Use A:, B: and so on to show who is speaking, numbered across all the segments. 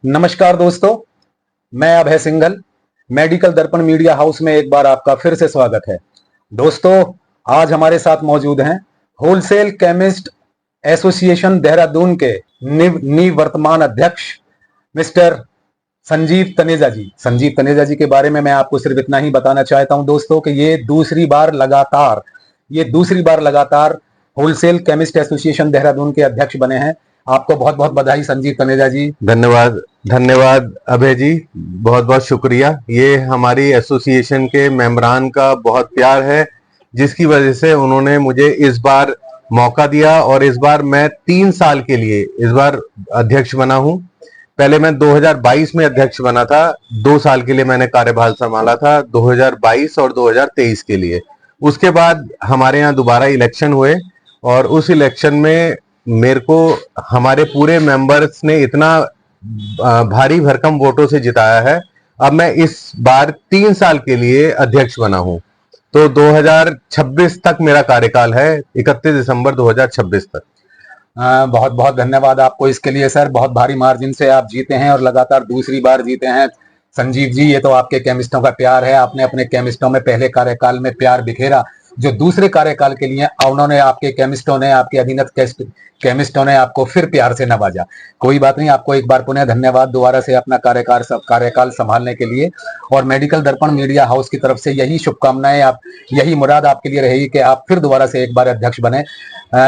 A: नमस्कार दोस्तों, मैं अभय सिंघल। मेडिकल दर्पण मीडिया हाउस में एक बार आपका फिर से स्वागत है। दोस्तों, आज हमारे साथ मौजूद हैं होलसेल केमिस्ट एसोसिएशन देहरादून के निवर्तमान अध्यक्ष मिस्टर संजीव तनेजा जी। संजीव तनेजा जी के बारे में मैं आपको सिर्फ इतना ही बताना चाहता हूं दोस्तों कि ये दूसरी बार लगातार होलसेल केमिस्ट एसोसिएशन देहरादून के अध्यक्ष बने हैं। आपको बहुत बहुत बधाई संजीव तनेजा जी।
B: धन्यवाद धन्यवाद अभय जी, बहुत बहुत शुक्रिया। ये हमारी एसोसिएशन के मेंबरान का बहुत प्यार है, जिसकी वजह से उन्होंने मुझे इस बार मौका दिया और इस बार मैं 3 साल के लिए इस बार अध्यक्ष बना हूं। पहले मैं 2022 में अध्यक्ष बना था, 2 साल के लिए मैंने कार्यभार संभाला था, 2022 और 2023 के लिए। उसके बाद हमारे यहाँ दोबारा इलेक्शन हुए और उस इलेक्शन में मेरे को हमारे पूरे मेंबर्स ने इतना भारी भरकम वोटों से जिताया है। अब मैं इस बार 3 साल के लिए अध्यक्ष बना हूं, तो 2026 तक मेरा कार्यकाल है, 31 दिसंबर 2026 तक।
A: बहुत बहुत धन्यवाद आपको इसके लिए सर। बहुत भारी मार्जिन से आप जीते हैं और लगातार दूसरी बार जीते हैं संजीव जी। ये तो आपके केमिस्टों का प्यार है। आपने अपने केमिस्टों में पहले कार्यकाल में प्यार बिखेरा, जो दूसरे कार्यकाल के लिए उन्होंने आपके केमिस्टों ने, आपके अधीनस्थ केमिस्टों ने आपको फिर प्यार से नवाजा। कोई बात नहीं, आपको एक बार पुनः धन्यवाद दोबारा से अपना कार्यकाल संभालने के लिए। और मेडिकल दर्पण मीडिया हाउस की तरफ से यही शुभकामनाएं, आप यही मुराद आपके लिए रहेगी कि आप फिर दोबारा से एक बार अध्यक्ष बने।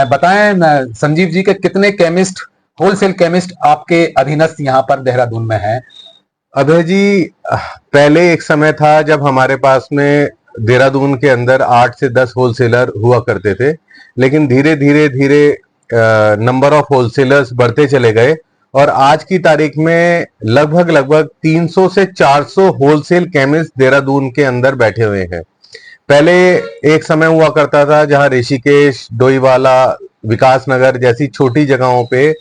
A: बताएं संजीव जी के कितने केमिस्ट, होलसेल केमिस्ट आपके अधीनस्थ यहाँ पर देहरादून में हैं?
B: अभय जी, पहले एक समय था जब हमारे पास में देहरादून के अंदर 8 से 10 होलसेलर हुआ करते थे, लेकिन धीरे धीरे नंबर ऑफ होलसेलर्स बढ़ते चले गए और आज की तारीख में लगभग 300 से 400 होलसेल केमिस्ट देहरादून के अंदर बैठे हुए हैं। पहले एक समय हुआ करता था जहां ऋषिकेश, डोईवाला, विकास नगर जैसी छोटी जगहों पे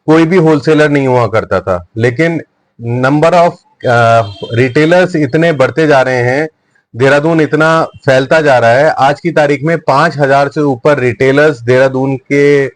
B: कोई भी होलसेलर नहीं हुआ करता था, लेकिन नंबर ऑफ रिटेलर्स इतने बढ़ते जा रहे हैं, देहरादून इतना फैलता जा रहा है। आज की तारीख में 5000 से ऊपर रिटेलर्स देहरादून के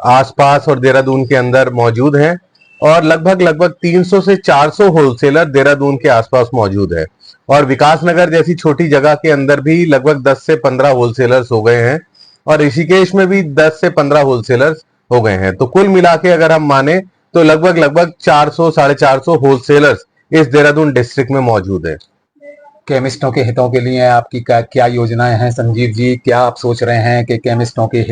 B: आसपास और देहरादून के अंदर मौजूद हैं और लगभग 300 से 400 होलसेलर देहरादून के आसपास मौजूद है। और विकास नगर जैसी छोटी जगह के अंदर भी लगभग 10 से 15 होलसेलर्स हो गए हैं और ऋषिकेश में भी 10 से 15 होलसेलर्स हो गए हैं। तो कुल मिला के अगर हम माने तो लगभग 400 साढ़े 400 होलसेलर्स इस देहरादून डिस्ट्रिक्ट में मौजूद है।
A: केमिस्टों के हितों के लिए आपकी क्या योजनाएं हैं संजीव जी? क्या आप सोच रहे हैं कि केमिस्टों के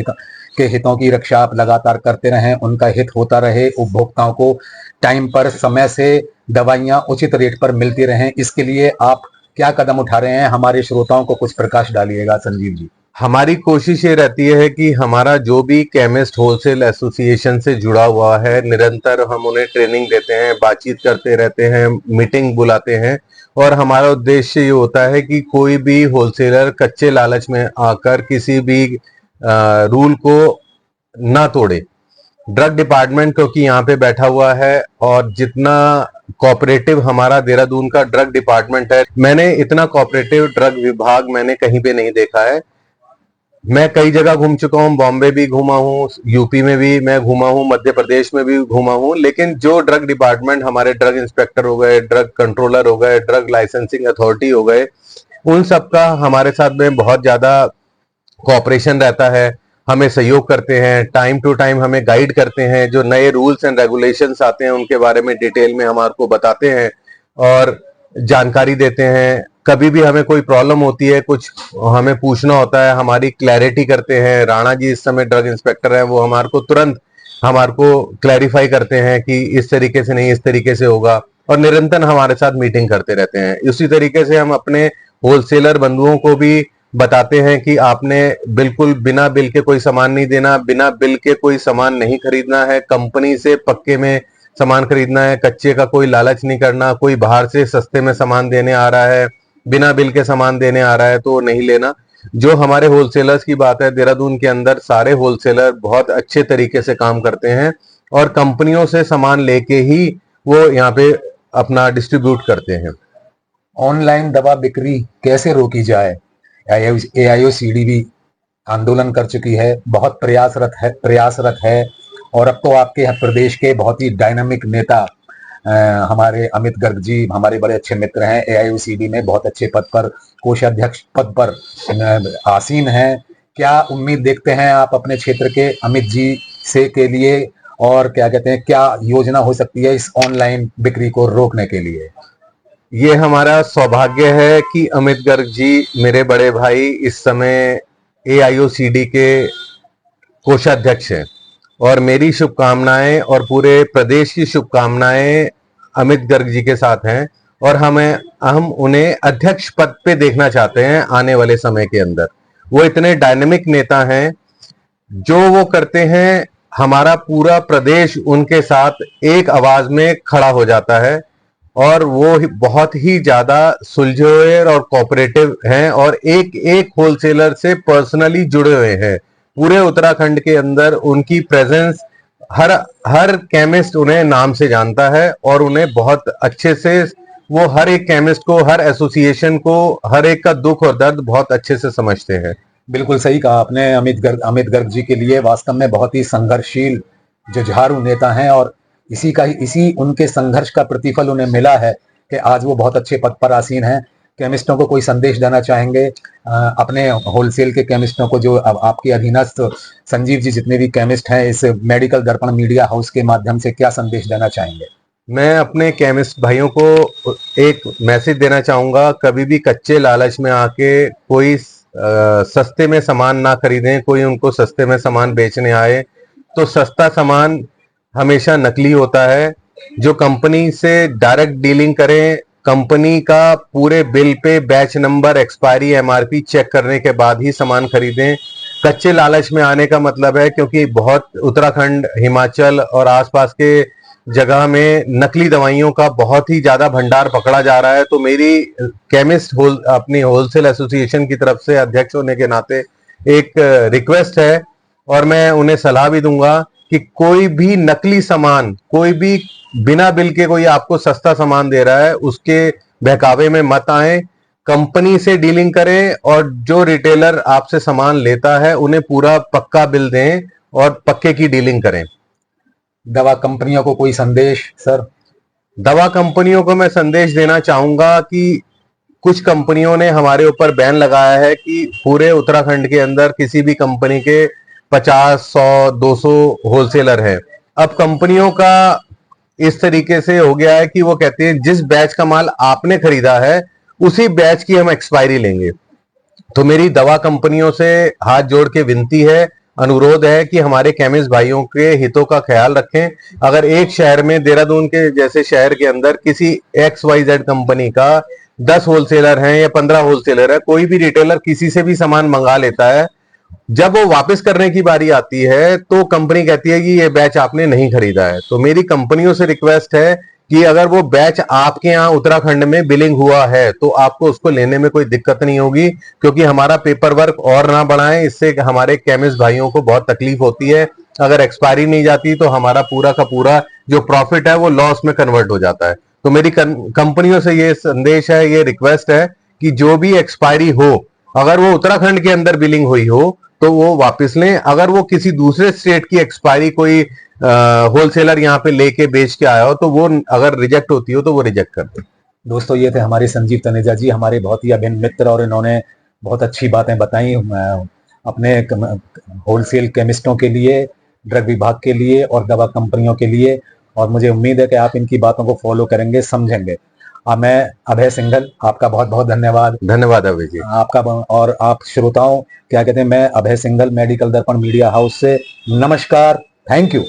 A: हितों की रक्षा आप लगातार करते रहें, उनका हित होता रहे, उपभोक्ताओं को टाइम पर समय से दवाइयां उचित रेट पर मिलती रहें, इसके लिए आप क्या कदम उठा रहे हैं? हमारे श्रोताओं को कुछ प्रकाश डालिएगा संजीव जी।
B: हमारी कोशिश ये रहती है कि हमारा जो भी केमिस्ट होलसेल एसोसिएशन से जुड़ा हुआ है, निरंतर हम उन्हें ट्रेनिंग देते हैं, बातचीत करते रहते हैं, मीटिंग बुलाते हैं और हमारा उद्देश्य ये होता है कि कोई भी होलसेलर कच्चे लालच में आकर किसी भी रूल को ना तोड़े। ड्रग डिपार्टमेंट क्योंकि यहाँ पे बैठा हुआ है और जितना कोऑपरेटिव हमारा देहरादून का ड्रग डिपार्टमेंट है, मैंने इतना कोऑपरेटिव ड्रग विभाग मैंने कहीं पे नहीं देखा है। मैं कई जगह घूम चुका हूँ, बॉम्बे भी घूमा हूँ, यूपी में भी मैं घूमा हूँ, मध्य प्रदेश में भी घूमा हूँ, लेकिन जो ड्रग डिपार्टमेंट, हमारे ड्रग इंस्पेक्टर हो गए, ड्रग कंट्रोलर हो गए, ड्रग लाइसेंसिंग अथॉरिटी हो गए, उन सब का हमारे साथ में बहुत ज्यादा कोऑपरेशन रहता है। हमें सहयोग करते हैं, टाइम टू टाइम हमें गाइड करते हैं, जो नए रूल्स एंड रेगुलेशंस आते हैं उनके बारे में डिटेल में हमारे को बताते हैं और जानकारी देते हैं। कभी भी हमें कोई प्रॉब्लम होती है, कुछ हमें पूछना होता है, हमारी क्लैरिटी करते हैं। राणा जी इस समय ड्रग इंस्पेक्टर हैं, वो हमारे को तुरंत हमारे को क्लैरिफाई करते हैं कि इस तरीके से नहीं, इस तरीके से होगा, और निरंतर हमारे साथ मीटिंग करते रहते हैं। इसी तरीके से हम अपने होलसेलर बंधुओं को भी बताते हैं कि आपने बिल्कुल बिना बिल के कोई सामान नहीं देना, बिना बिल के कोई सामान नहीं खरीदना है, कंपनी से पक्के में सामान खरीदना है, कच्चे का कोई लालच नहीं करना। कोई बाहर से सस्ते में सामान देने आ रहा है, बिना बिल के सामान देने आ रहा है तो नहीं लेना। जो हमारे होलसेलर्स की बात है, देहरादून के अंदर सारे होलसेलर बहुत अच्छे तरीके से काम करते हैं और कंपनियों से सामान लेके ही वो यहाँ पे अपना डिस्ट्रीब्यूट करते हैं।
A: ऑनलाइन दवा बिक्री कैसे रोकी जाए? AIOCD भी आंदोलन कर चुकी है, बहुत प्रयासरत है और अब तो आपके प्रदेश के बहुत ही डायनामिक नेता हमारे अमित गर्ग जी हमारे बड़े अच्छे मित्र हैं, एआईओसीडी में बहुत अच्छे पद पर, कोषाध्यक्ष पद पर आसीन हैं। क्या उम्मीद देखते हैं आप अपने क्षेत्र के अमित जी से के लिए, और क्या कहते हैं, क्या योजना हो सकती है इस ऑनलाइन बिक्री को रोकने के लिए?
B: ये हमारा सौभाग्य है कि अमित गर्ग जी मेरे बड़े भाई इस समय एआईओसीडी के कोषाध्यक्ष हैं, और मेरी शुभकामनाएं और पूरे प्रदेश की शुभकामनाएं अमित गर्ग जी के साथ हैं, और हम उन्हें अध्यक्ष पद पे देखना चाहते हैं आने वाले समय के अंदर। वो इतने डायनेमिक नेता हैं, जो वो करते हैं हमारा पूरा प्रदेश उनके साथ एक आवाज में खड़ा हो जाता है, और वो बहुत ही ज्यादा सुलझे और कोऑपरेटिव हैं, और एक एक होलसेलर से पर्सनली जुड़े हुए हैं। पूरे उत्तराखंड के अंदर उनकी प्रेजेंस हर केमिस्ट उन्हें नाम से जानता है, और उन्हें बहुत अच्छे से वो हर एक केमिस्ट को, हर एसोसिएशन को, हर एक का दुख और दर्द बहुत अच्छे से समझते हैं।
A: बिल्कुल सही कहा आपने। अमित गर्ग जी के लिए वास्तव में बहुत ही संघर्षशील जुझारू नेता हैं, और इसी उनके संघर्ष का प्रतिफल उन्हें मिला है कि आज वो बहुत अच्छे पद पर आसीन हैं। केमिस्टों को कोई संदेश देना चाहेंगे, अपने होलसेल के केमिस्टों को, जो आपके अधीनस्थ संजीव जी जितने भी केमिस्ट हैं, इस मेडिकल दर्पण मीडिया हाउस के माध्यम से क्या संदेश देना चाहेंगे?
B: मैं अपने केमिस्ट भाइयों को एक मैसेज देना चाहूंगा, कभी भी कच्चे लालच में आके कोई सस्ते में सामान ना खरीदें। कोई उनको सस्ते में सामान बेचने आए तो सस्ता सामान हमेशा नकली होता है। जो कंपनी से डायरेक्ट डीलिंग करें, कंपनी का पूरे बिल पे batch number, expiry, MRP check करने के बाद ही सामान खरीदें। कच्चे लालच में आने का मतलब है, क्योंकि बहुत उत्तराखंड, हिमाचल और आसपास के जगह में नकली दवाइयों का बहुत ही ज्यादा भंडार पकड़ा जा रहा है। तो मेरी अपनी होलसेल एसोसिएशन की तरफ से अध्यक्ष होने के नाते एक रिक्वेस्ट है, और मैं उन्हें सलाह भी दूंगा कि कोई भी नकली सामान, कोई भी बिना बिल के कोई आपको सस्ता सामान दे रहा है, उसके बहकावे में मत आए। कंपनी से डीलिंग करें, और जो रिटेलर आपसे सामान लेता है उन्हें पूरा पक्का बिल दें और पक्के की डीलिंग करें।
A: दवा कंपनियों को कोई संदेश सर?
B: दवा कंपनियों को मैं संदेश देना चाहूंगा कि कुछ कंपनियों ने हमारे ऊपर बैन लगाया है कि पूरे उत्तराखंड के अंदर किसी भी कंपनी के 50, 100, 200 होलसेलर हैं। अब कंपनियों का इस तरीके से हो गया है कि वो कहते हैं जिस बैच का माल आपने खरीदा है उसी बैच की हम एक्सपायरी लेंगे। तो मेरी दवा कंपनियों से हाथ जोड़ के विनती है, अनुरोध है कि हमारे केमिस्ट भाइयों के हितों का ख्याल रखें। अगर एक शहर में, देहरादून के जैसे शहर के अंदर, किसी XYZ कंपनी का 10 होलसेलर हैं या 15 होलसेलर है, कोई भी रिटेलर किसी से भी सामान मंगा लेता है, जब वो वापस करने की बारी आती है तो कंपनी कहती है कि ये बैच आपने नहीं खरीदा है। तो मेरी कंपनियों से रिक्वेस्ट है कि अगर वो बैच आपके यहाँ उत्तराखंड में बिलिंग हुआ है तो आपको उसको लेने में कोई दिक्कत नहीं होगी, क्योंकि हमारा पेपर वर्क और ना बढ़ाएं, इससे हमारे केमिस्ट भाइयों को बहुत तकलीफ होती है। अगर एक्सपायरी नहीं जाती तो हमारा पूरा का पूरा जो प्रॉफिट है वो लॉस में कन्वर्ट हो जाता है। तो मेरी कंपनियों से ये संदेश है, ये रिक्वेस्ट है कि जो भी एक्सपायरी हो, अगर वो उत्तराखंड के अंदर बिलिंग हुई हो तो वो वापस लें। अगर वो किसी दूसरे स्टेट की एक्सपायरी कोई होलसेलर यहाँ पे लेके बेच के आया हो तो वो अगर रिजेक्ट होती हो तो वो रिजेक्ट कर दे।
A: दोस्तों, ये थे हमारे संजीव तनेजा जी, हमारे बहुत ही अभिन्न मित्र, और इन्होंने बहुत अच्छी बातें बताई अपने होलसेल केमिस्टों के लिए, ड्रग विभाग के लिए और दवा कंपनियों के लिए, और मुझे उम्मीद है कि आप इनकी बातों को फॉलो करेंगे, समझेंगे। मैं अभय सिंघल, आपका बहुत बहुत धन्यवाद।
B: धन्यवाद अभय जी
A: आपका, और आप श्रोताओं, क्या कहते हैं, मैं अभय सिंघल, मेडिकल दर्पण मीडिया हाउस से नमस्कार, थैंक यू।